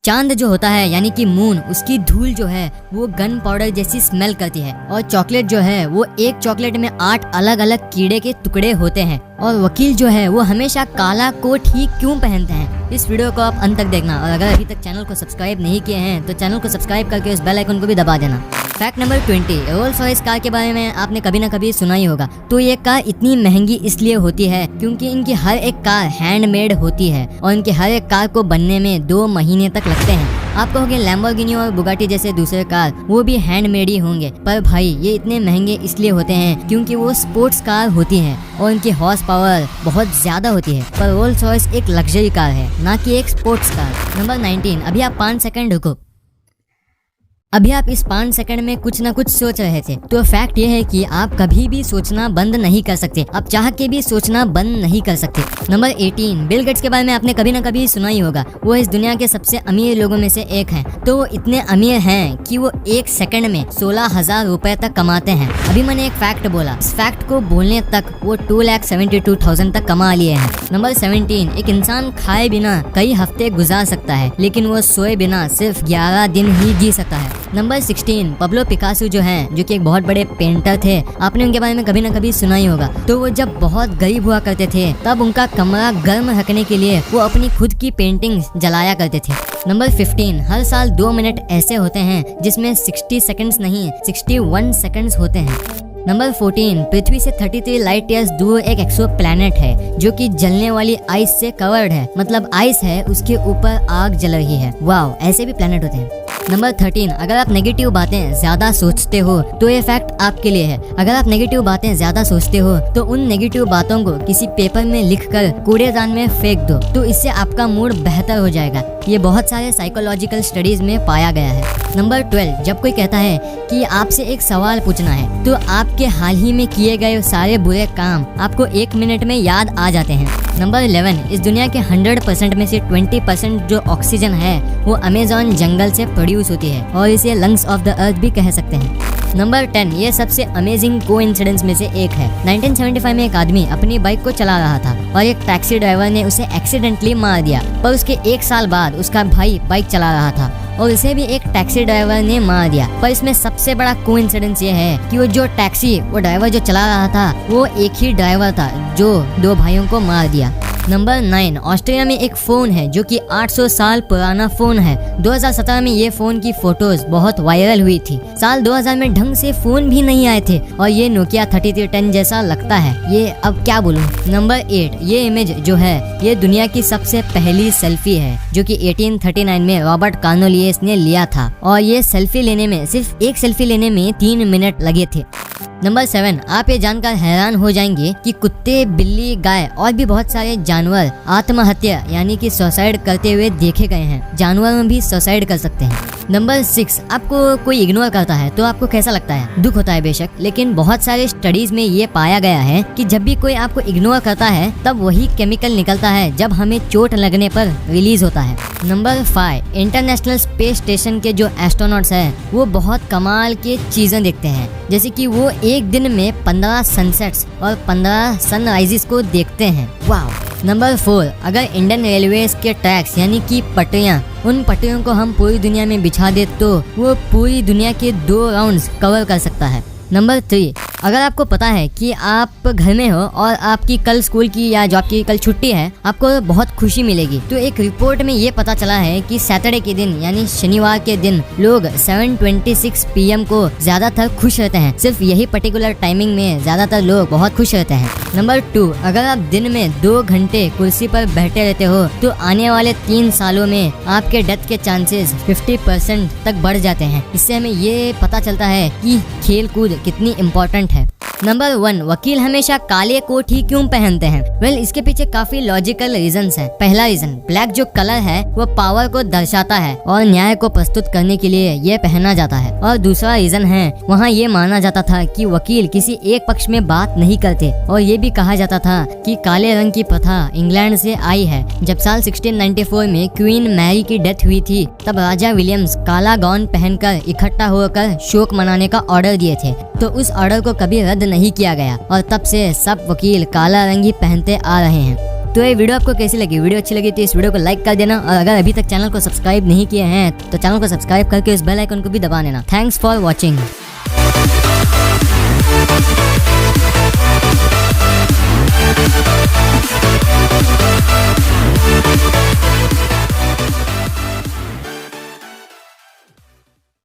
चांद जो होता है यानी कि मून, उसकी धूल जो है वो गन पाउडर जैसी स्मेल करती है। और चॉकलेट जो है वो एक चॉकलेट में 8 अलग अलग कीड़े के टुकड़े होते हैं। और वकील जो है वो हमेशा काला कोट ही क्यों पहनते हैं? इस वीडियो को आप अंत तक देखना। और अगर अभी तक चैनल को सब्सक्राइब नहीं किए हैं तो चैनल को सब्सक्राइब करके उस बेल आइकन को भी दबा देना। Fact number 20, Rolls Royce car के बारे में आपने कभी ना कभी सुना ही होगा। तो ये कार इतनी महंगी इसलिए होती है क्योंकि इनकी हर एक कार हैंडमेड होती है और इनके हर एक कार को बनने में 2 महीने तक लगते हैं। आपको होंगे लैम्बोर्गिनी और बुगाटी जैसे दूसरे कार, वो भी हैंडमेड ही होंगे, पर भाई ये इतने महंगे इसलिए होते हैं क्योंकि वो स्पोर्ट्स कार होती हैं और इनकी हॉर्स पावर बहुत ज्यादा होती है। पर रोल्स रॉयस एक लग्जरी कार है, ना कि एक स्पोर्ट्स कार। नंबर 19, अभी आप 5 सेकंड रुको। अभी आप इस 5 सेकंड में कुछ ना कुछ सोच रहे थे। तो फैक्ट ये है कि आप कभी भी सोचना बंद नहीं कर सकते, आप चाह के भी सोचना बंद नहीं कर सकते। नंबर 18, बिल गेट्स के बारे में आपने कभी ना कभी सुना ही होगा। वो इस दुनिया के सबसे अमीर लोगों में से एक हैं। तो वो इतने अमीर हैं कि वो 1 सेकंड में 16,000 रुपए तक कमाते हैं। अभी मैंने एक फैक्ट बोला, इस फैक्ट को बोलने तक वो 2,72,000 तक कमा लिए हैं। नंबर 17, एक इंसान खाए बिना कई हफ्ते गुजार सकता है लेकिन वो सोए बिना सिर्फ 11 दिन ही जी सकता है। नंबर 16, पब्लो पिकासो जो हैं, जो कि एक बहुत बड़े पेंटर थे, आपने उनके बारे में कभी ना कभी सुना ही होगा। तो वो जब बहुत गरीब हुआ करते थे तब उनका कमरा गर्म रखने के लिए वो अपनी खुद की पेंटिंग जलाया करते थे। नंबर 15, हर साल 2 मिनट ऐसे होते हैं जिसमें 60 सेकंड्स नहीं 61 सेकंड्स होते हैं। नंबर 14, पृथ्वी से 33 लाइट ईयर्स दूर एक एक्सो प्लैनेट है जो कि जलने वाली आइस से कवर्ड है। मतलब आइस है, उसके ऊपर आग जल रही है। वाओ, ऐसे भी प्लैनेट होते हैं। नंबर 13, अगर आप नेगेटिव बातें ज्यादा सोचते हो तो ये फैक्ट आपके लिए है। अगर आप नेगेटिव बातें ज्यादा सोचते हो तो उन नेगेटिव बातों को किसी पेपर में लिखकर कूड़ेदान में फेंक दो, तो इससे आपका मूड बेहतर हो जाएगा। ये बहुत सारे साइकोलॉजिकल स्टडीज में पाया गया है। नंबर 12, जब कोई कहता है कि आपसे एक सवाल पूछना है तो आपके हाल ही में किए गए सारे बुरे काम आपको 1 मिनट में याद आ जाते हैं। नंबर 11, इस दुनिया के 100% में से 20% जो ऑक्सीजन है वो अमेज़न जंगल से प्रोड्यूस होती है और इसे लंग्स ऑफ द अर्थ भी कह सकते हैं। नंबर 10, ये सबसे अमेजिंग कोइंसिडेंस में से एक है। 1975 में एक आदमी अपनी बाइक को चला रहा था और एक टैक्सी ड्राइवर ने उसे एक्सीडेंटली मार दिया। पर उसके 1 साल बाद उसका भाई बाइक चला रहा था और उसे भी एक टैक्सी ड्राइवर ने मार दिया। पर इसमें सबसे बड़ा कोइंसिडेंस ये है कि वो ड्राइवर जो चला रहा था वो एक ही ड्राइवर था जो 2 भाइयों को मार दिया। नंबर 9, ऑस्ट्रेलिया में एक फोन है जो कि 800 साल पुराना फोन है। 2017 में ये फोन की फोटोज बहुत वायरल हुई थी। साल 2000 में ढंग से फोन भी नहीं आए थे और ये नोकिया 3310 जैसा लगता है। ये अब क्या बोलूं। नंबर 8, ये इमेज जो है ये दुनिया की सबसे पहली सेल्फी है जो कि 1839 में रॉबर्ट कार्नोलियस ने लिया था और ये सेल्फी लेने में सिर्फ एक सेल्फी लेने में 3 मिनट लगे थे। नंबर 7, आप ये जानकर हैरान हो जाएंगे कि कुत्ते, बिल्ली, गाय और भी बहुत सारे जानवर आत्महत्या यानी कि सुसाइड करते हुए देखे गए हैं। जानवर भी सुसाइड कर सकते हैं। नंबर 6, आपको कोई इग्नोर करता है तो आपको कैसा लगता है? दुख होता है बेशक, लेकिन बहुत सारे स्टडीज में ये पाया गया है कि जब भी कोई आपको इग्नोर करता है तब वही केमिकल निकलता है जब हमें चोट लगने पर रिलीज होता है। नंबर 5, इंटरनेशनल स्पेस स्टेशन के जो एस्ट्रोनॉट्स हैं वो बहुत कमाल के चीजें देखते हैं, जैसे कि वो एक दिन में 15 सनसेट्स और 15 सनराइजेस को देखते हैं। वाह। नंबर 4, अगर इंडियन रेलवेज के ट्रैक्स यानी कि पटरियां, उन पटरियों को हम पूरी दुनिया में बिछा दे तो वो पूरी दुनिया के 2 राउंड्स कवर कर सकता है। नंबर 3, अगर आपको पता है कि आप घर में हो और आपकी कल स्कूल की या जॉब की कल छुट्टी है, आपको बहुत खुशी मिलेगी। तो एक रिपोर्ट में ये पता चला है कि सैटरडे के दिन यानी शनिवार के दिन लोग 7:26 PM को ज्यादातर खुश रहते हैं। सिर्फ यही पर्टिकुलर टाइमिंग में ज्यादातर लोग बहुत खुश रहते हैं। नंबर 2, अगर आप दिन में 2 घंटे कुर्सी पर बैठे रहते हो तो आने वाले 3 सालों में आपके डेथ के चांसेस 50% तक बढ़ जाते हैं। इससे हमें ये पता चलता है कि खेल कूद कितनी इम्पोर्टेंट है। नंबर 1, वकील हमेशा काले कोट ही क्यों पहनते हैं? वेल, इसके पीछे काफी लॉजिकल रीजंस हैं। पहला रीजन, ब्लैक जो कलर है वो पावर को दर्शाता है और न्याय को प्रस्तुत करने के लिए ये पहना जाता है। और दूसरा रीजन है, वहाँ ये माना जाता था कि वकील किसी एक पक्ष में बात नहीं करते और ये भी कहा जाता था कि काले रंग की प्रथा इंग्लैंड से आई है। जब साल 1694 में क्वीन मैरी की डेथ हुई थी तब राजा विलियम्स काला गाउन पहनकर इकट्ठा होकर शोक मनाने का ऑर्डर दिए थे। तो उस ऑर्डर को कभी रद्द नहीं किया गया और तब से सब वकील काला रंग ही पहनते आ रहे हैं। तो ये वीडियो आपको कैसी लगी? वीडियो अच्छी लगी तो इस वीडियो को लाइक कर देना, और अगर अभी तक चैनल को सब्सक्राइब नहीं किए हैं तो चैनल को सब्सक्राइब करके उस बेल आइकन को भी दबा देना। Thanks for watching.